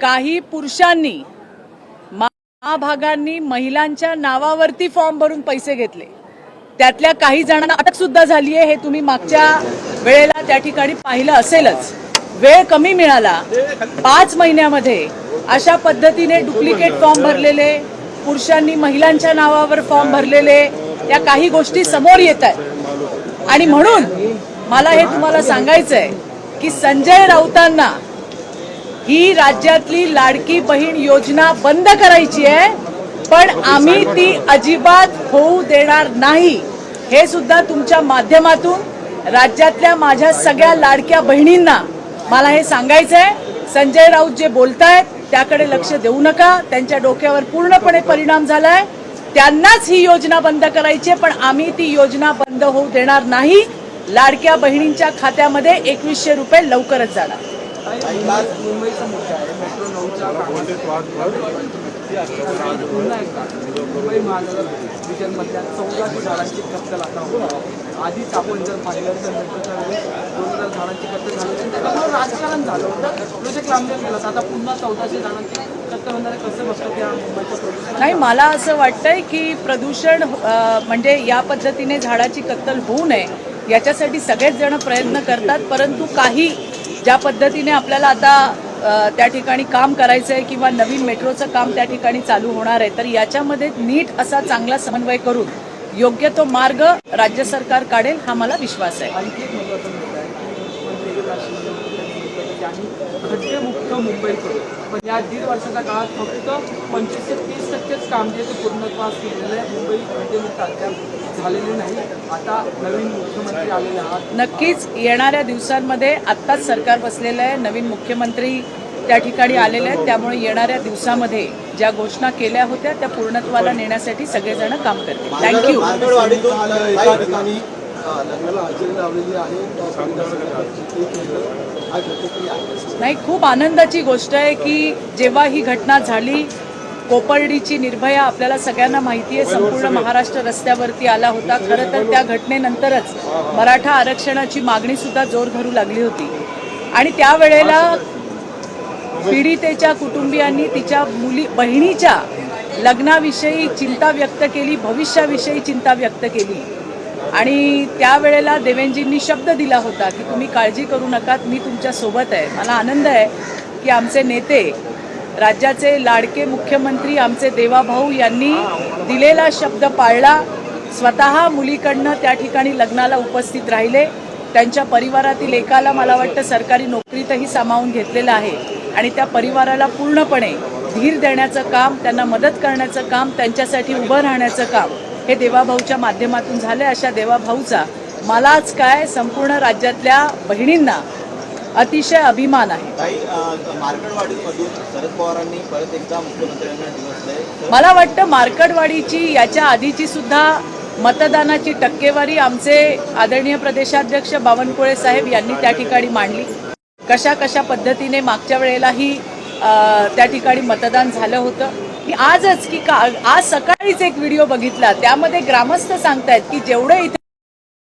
काही पुरुषांनी महाभागांनी महिलांच्या नावावरती फॉर्म भरून पैसे घेतले, त्यातल्या काही जणांना अटक सुद्धा झाली आहे। हे तुम्ही मागच्या वेळेला त्या ठिकाणी पाहिलं असेलच। वेळ कमी मिळाला, 5 महिन्यामध्ये अशा पद्धतीने डुप्लिकेट फॉर्म भरलेले, पुरुषांनी महिलांच्या नावावर फॉर्म भरलेले या काही गोष्टी समोर येत आहेत। आणि म्हणून मला हे तुम्हाला सांगायचं आहे की संजय राऊतांना ही राज्यातली लाडकी बहीण योजना बंद करायची आहे, पण आम्ही ती अजिबात होऊ देणार नाही। हे सुद्धा तुमच्या माध्यमातून राज्यातल्या माझ्या सगळ्या लाडक्या बहिणींना मला हे सांगायचं आहे। संजय राऊत जे बोलतायत त्याकडे लक्ष देऊ नका, त्यांच्या डोक्यावर पूर्णपणे परिणाम झालाय। त्यांनाच ही योजना बंद करायची आहे, पण आम्ही ती योजना बंद होऊ देणार नाही। लाडक्या बहिणींच्या खात्यामध्ये 2100 रुपये लवकरच जाणार। मुंबईचा मुद्दा आहे, मेट्रो 9च्या मुंबई महानगर डिव्हिजनमधल्या 1400 झाडांची कत्तल आता होणार। आधीच आपण जर पाहिलं तर मेट्रोच्या वेळेस 2000 झाडांची कत्तल झाली, त्यामुळे राजकारण झालं होतं, प्रोजेक्ट लांबले गेला। आता पुन्हा 1400 झाडांची कत्तल होणार आहे, कसं बघतात या मुंबईच्या प्रदूषण? नाही, मला असं वाटतंय की प्रदूषण म्हणजे या पद्धतीने झाडाची कत्तल होऊ नये याच्यासाठी सगळेच जण प्रयत्न करतात, परंतु काही ज्या पद्धतीने आपल्याला आता त्या ठिकाणी काम करायचं आहे किंवा नवीन मेट्रोचं काम त्या ठिकाणी चालू होणार आहे, तर याच्यामध्ये नीट असा चांगला समन्वय करून योग्य तो मार्ग राज्य सरकार काढेल, हा मला विश्वास आहे। आणखी एक महत्त्वाचा मुद्दा आहे की खड्डेमुक्त मुंबई करू, पण या 1.5 वर्षाच्या काळात फक्त 25 ते 30% काम जे ते पूर्णत्वास केलेलं आहे। मुंबई खड्डेमुक्त अद्याप झालेली नाही। आता नवीन मुख्यमंत्री आलेले आहात, नक्कीच येणाऱ्या दिवसांमध्ये आत्ताच सरकार बसलेलं आहे, नवीन मुख्यमंत्री त्या ठिकाणी आलेले आहेत, त्यामुळे येणाऱ्या दिवसामध्ये ज्या घोषणा केल्या होत्या त्या पूर्णत्वाला नेण्यासाठी सगळेजण काम करतील। थँक्यू। नाही, खूप आनंदाची गोष्ट आहे की जेव्हा ही घटना झाली, कोपर्डीची निर्भया आपल्याला सगळ्यांना माहिती आहे, संपूर्ण महाराष्ट्र रस्त्यावरती आला होता। खरं तर त्या घटनेनंतरच मराठा आरक्षणाची मागणी सुद्धा जोर धरू लागली होती आणि त्यावेळेला पीडितेच्या कुटुंबियांनी तिच्या बहिणीच्या लग्नाविषयी चिंता व्यक्त केली, भविष्याविषयी चिंता व्यक्त केली आणि त्यावेळेला देवेंजींनी शब्द दिला होता की तुम्ही काळजी करू नका, मी तुमच्या सोबत आहे। मला आनंद आहे की आमचे नेते, राज्याचे लाडके मुख्यमंत्री आमचे देवाभाऊ यांनी दिलेला शब्द पाळला। स्वतः मुलीकडनं त्या ठिकाणी लग्नाला उपस्थित राहिले, त्यांच्या परिवारातील एकाला मला वाटतं सरकारी नोकरीतही सामावून घेतलेलं आहे आणि त्या परिवाराला पूर्णपणे धीर देण्याचं काम, त्यांना मदत करण्याचं काम, त्यांच्यासाठी उभं राहण्याचं काम हे देवाभाऊच्या माध्यमातून झालं। अशा देवाभाऊचा मलाच काय संपूर्ण राज्यातल्या बहिणींना अतिशय अभिमान आहे। मला वाटतं मार्कडवाडीची याच्या आधीची सुद्धा मतदानाची टक्केवारी आमचे आदरणीय प्रदेशाध्यक्ष बावनकुळे साहेब यांनी त्या ठिकाणी मांडली। कशा कशा पद्धतीने मागच्या वेळेलाही त्या ठिकाणी मतदान झालं होतं की आजच की आज सकाळीच एक व्हिडिओ बघितला, त्यामध्ये ग्रामस्थ सांगतायत की जेवढे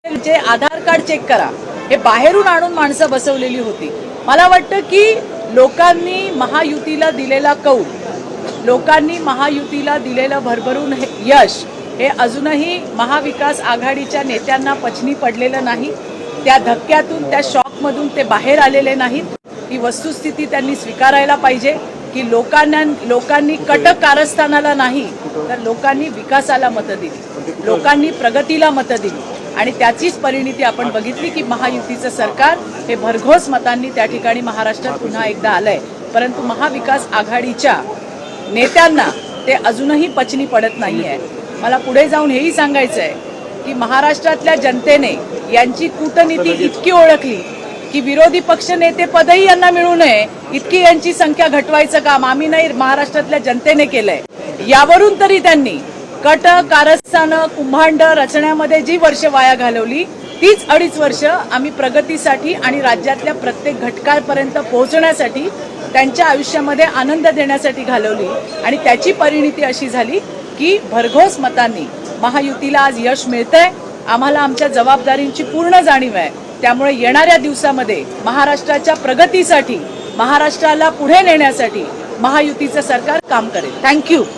इथे आधार कार्ड चेक करा, हे बाहेरून आणून माणसं बसवलेली होती। मला वाटतं की लोकांनी महायुतीला दिलेला कौल, लोकांनी महायुतीला दिलेलं भरभरून यश हे अजूनही महाविकास आघाडीच्या नेत्यांना पचनी पडलेलं नाही। त्या धक्क्यातून, त्या शॉकमधून ते बाहेर आलेले नाहीत। ही वस्तुस्थिती त्यांनी स्वीकारायला पाहिजे की लोकांनी कटक कारस्थानाला नाही तर लोकांनी विकासाला मतं दिली, लोकांनी प्रगतीला मतं दिली आणि त्याचीच परिणिती आपण बघितली की महायुतीचं सरकार हे भरघोस मतांनी त्या ठिकाणी महाराष्ट्रात पुन्हा एकदा आलंय। परंतु महाविकास आघाडीच्या नेत्यांना ते अजूनही पचनी पडत नाहीये। मला पुढे जाऊन हेही सांगायचं आहे की महाराष्ट्रातल्या जनतेने यांची कूटनीती इतकी ओळखली की विरोधी पक्ष नेते पदही यांना मिळू नये इतकी यांची संख्या घटवायचं काम आम्ही नाही, महाराष्ट्रातल्या जनतेने केलंय। यावरून तरी त्यांनी कट कारस्थानं कुंभांड रचण्यामध्ये जी वर्ष वाया घालवली तीच 2.5 वर्ष आम्ही प्रगतीसाठी आणि राज्यातल्या प्रत्येक घटकापर्यंत पोहोचण्यासाठी, त्यांच्या आयुष्यामध्ये आनंद देण्यासाठी घालवली आणि त्याची परिणिती अशी झाली की भरघोस मतांनी महायुतीला आज यश मिळतंय। आम्हाला आमच्या जबाबदारींची पूर्ण जाणीव आहे, त्यामुळे येणाऱ्या दिवसामध्ये महाराष्ट्राच्या प्रगतीसाठी, महाराष्ट्राला पुढे नेण्यासाठी महायुतीचं सरकार काम करेल. थँक्यू.